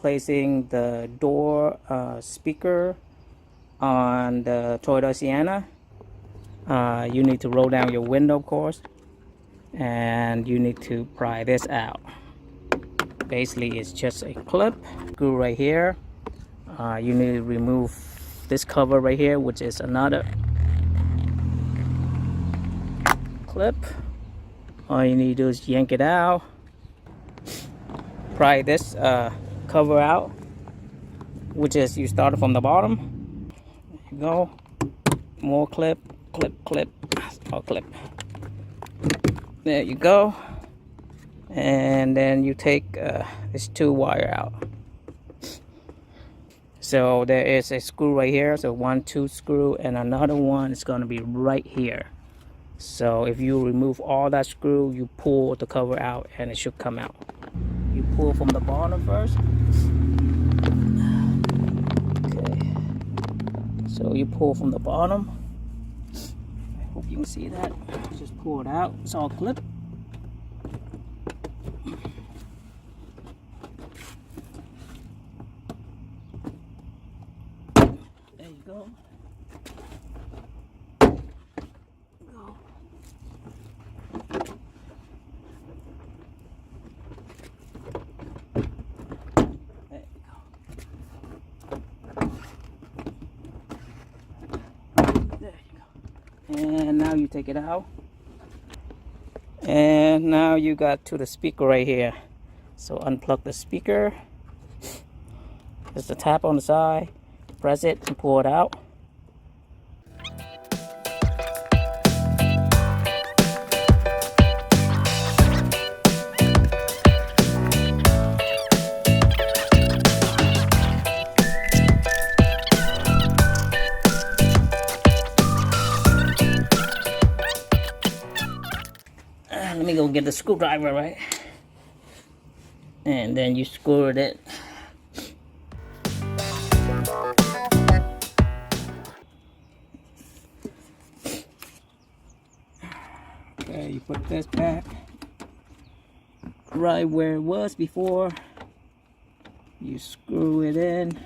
replacing the door speaker on the Toyota Sienna. You need to roll down your window, of course, and you need to pry this out. Basically, it's just a clip screw right here. You need to remove this cover right here, which is another clip. All you need to do is yank it out, pry this cover out, which is you start from the bottom. There you go. More clip, clip, clip, more clip. There you go. And then you take this 2 wire out. So there is a screw right here, so 1, 2 screw, and another one is going to be right here. So if you remove all that screw, you pull the cover out and it should come out. You pull from the bottom first. Okay, so you pull from the bottom. I hope you can see that. Just pull it out. It's all clipped. There you go. And now you take it out, and now you got to the speaker right here. So unplug the speaker. Just a tap on the side, press it and pull it out. Let me go get the screwdriver, right? And then you screw it in. Okay, you put this back right where it was before. You screw it in.